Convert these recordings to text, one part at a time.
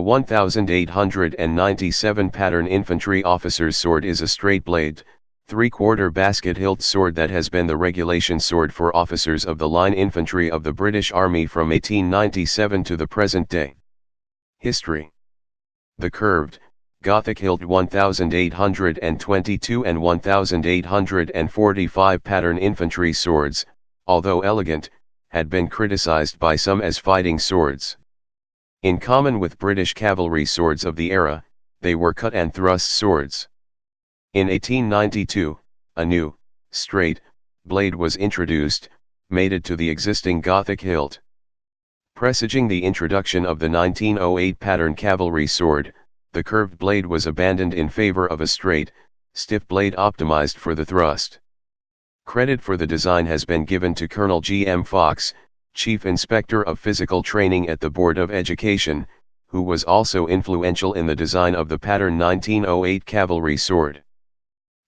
The 1897 pattern infantry officer's sword is a straight-blade, three-quarter basket-hilt sword that has been the regulation sword for officers of the line infantry of the British Army from 1897 to the present day. History. The curved, Gothic-hilt 1822 and 1845 pattern infantry swords, although elegant, had been criticized by some as fighting swords. In common with British cavalry swords of the era, they were cut and thrust swords. In 1892, a new, straight, blade was introduced, mated to the existing Gothic hilt. Presaging the introduction of the 1908 pattern cavalry sword, the curved blade was abandoned in favor of a straight, stiff blade optimized for the thrust. Credit for the design has been given to Colonel G. M. Fox, Chief Inspector of Physical Training at the Board of Education, who was also influential in the design of the pattern 1908 cavalry sword.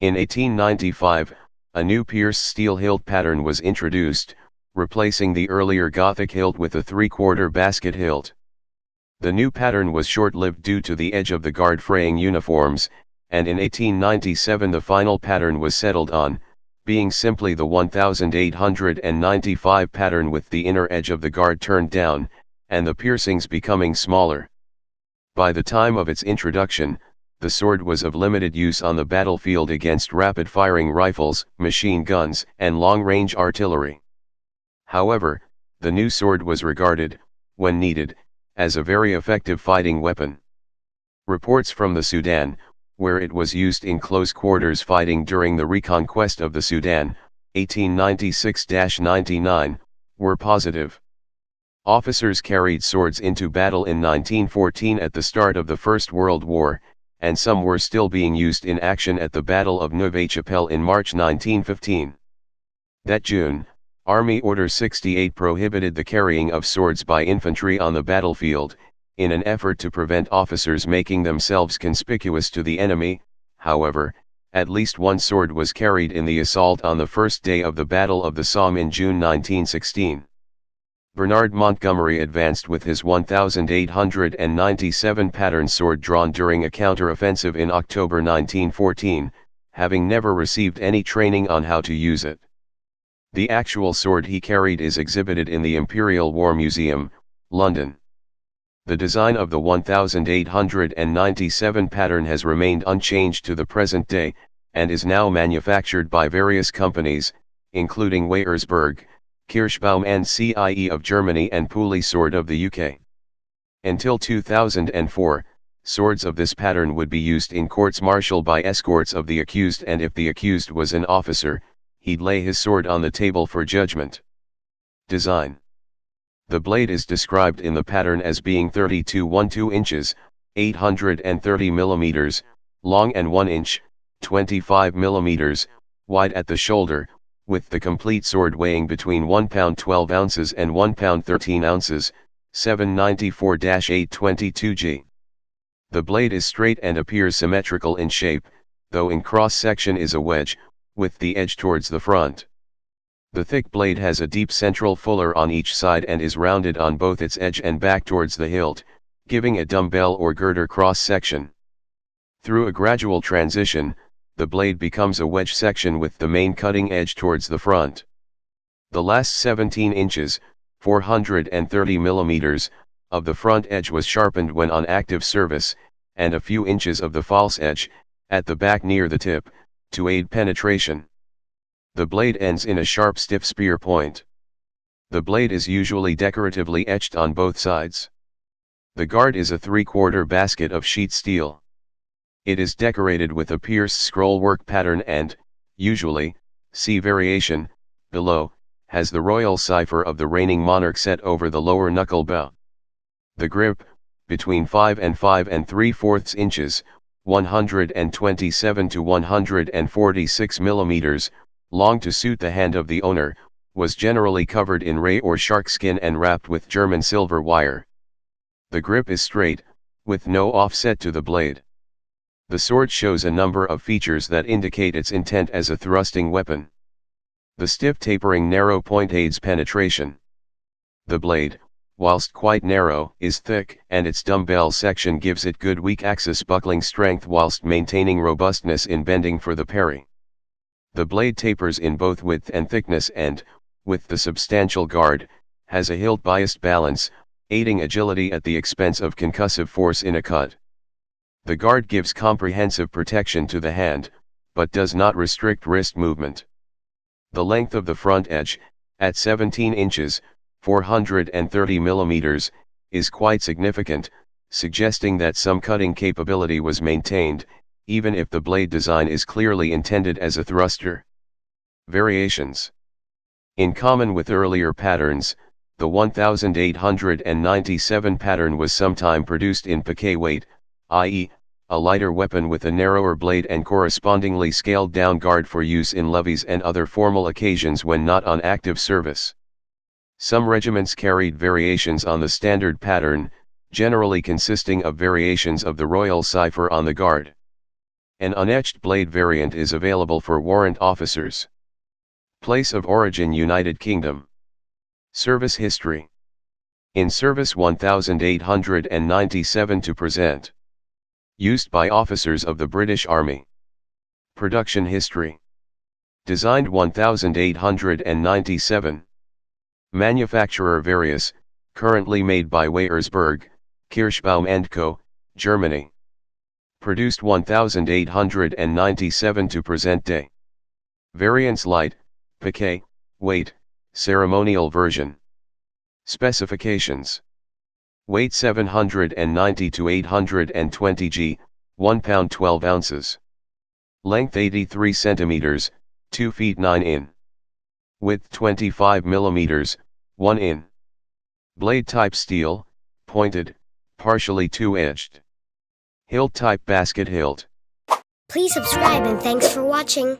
In 1895, a new pierced steel hilt pattern was introduced, replacing the earlier Gothic hilt with a three-quarter basket hilt. The new pattern was short-lived due to the edge of the guard fraying uniforms, and in 1897 the final pattern was settled on, being simply the 1895 pattern with the inner edge of the guard turned down, and the piercings becoming smaller. By the time of its introduction, the sword was of limited use on the battlefield against rapid-firing rifles, machine guns, and long-range artillery. However, the new sword was regarded, when needed, as a very effective fighting weapon. Reports from the Sudan, where it was used in close quarters fighting during the reconquest of the Sudan, 1896-99, were positive. Officers carried swords into battle in 1914 at the start of the First World War, and some were still being used in action at the Battle of Neuve-Chapelle in March 1915. That June, Army Order 68 prohibited the carrying of swords by infantry on the battlefield, in an effort to prevent officers making themselves conspicuous to the enemy. However, at least one sword was carried in the assault on the first day of the Battle of the Somme in June 1916. Bernard Montgomery advanced with his 1897 pattern sword drawn during a counter-offensive in October 1914, having never received any training on how to use it. The actual sword he carried is exhibited in the Imperial War Museum, London. The design of the 1897 pattern has remained unchanged to the present day, and is now manufactured by various companies, including Weyersberg, Kirschbaum and CIE of Germany and Pooley Sword of the UK. Until 2004, swords of this pattern would be used in courts martial by escorts of the accused, and if the accused was an officer, he'd lay his sword on the table for judgment. Design. The blade is described in the pattern as being 32.12 inches, 830 mm, long and 1 inch, 25 mm, wide at the shoulder, with the complete sword weighing between 1 pound 12 ounces and 1 pound 13 ounces, 794-822 g. The blade is straight and appears symmetrical in shape, though in cross-section is a wedge, with the edge towards the front. The thick blade has a deep central fuller on each side and is rounded on both its edge and back towards the hilt, giving a dumbbell or girder cross-section. Through a gradual transition, the blade becomes a wedge section with the main cutting edge towards the front. The last 17 inches, 430 mm, of the front edge was sharpened when on active service, and a few inches of the false edge, at the back near the tip, to aid penetration. The blade ends in a sharp stiff spear point. The blade is usually decoratively etched on both sides. The guard is a three-quarter basket of sheet steel. It is decorated with a pierced scrollwork pattern and, usually, see variation, below, has the royal cipher of the reigning monarch set over the lower knuckle bow. The grip, between 5 and 5 3/4 inches, 127 to 146 mm, long to suit the hand of the owner, was generally covered in ray or shark skin and wrapped with German silver wire. The grip is straight, with no offset to the blade. The sword shows a number of features that indicate its intent as a thrusting weapon. The stiff tapering narrow point aids penetration. The blade, whilst quite narrow, is thick, and its dumbbell section gives it good weak axis buckling strength whilst maintaining robustness in bending for the parry. The blade tapers in both width and thickness and, with the substantial guard, has a hilt-biased balance, aiding agility at the expense of concussive force in a cut. The guard gives comprehensive protection to the hand, but does not restrict wrist movement. The length of the front edge, at 17 inches, 430 millimeters, is quite significant, suggesting that some cutting capability was maintained, even if the blade design is clearly intended as a thruster. Variations. In common with earlier patterns, the 1897 pattern was sometime produced in piqué weight, i.e., a lighter weapon with a narrower blade and correspondingly scaled down guard for use in levees and other formal occasions when not on active service. Some regiments carried variations on the standard pattern, generally consisting of variations of the royal cipher on the guard. An unetched blade variant is available for warrant officers. Place of origin: United Kingdom. Service history. In service 1897 to present. Used by officers of the British Army. Production history. Designed 1897. Manufacturer: various, currently made by Weyersberg, Kirschbaum & Co., Germany. Produced 1897 to present day. Variants: light, piqué, weight, ceremonial version. Specifications. Weight 790 to 820 g, 1 pound 12 ounces. Length 83 centimeters, 2 feet 9 in. Width 25 millimeters, 1 in. Blade type: steel, pointed, partially two-edged. Hilt type: basket hilt. Please subscribe and thanks for watching.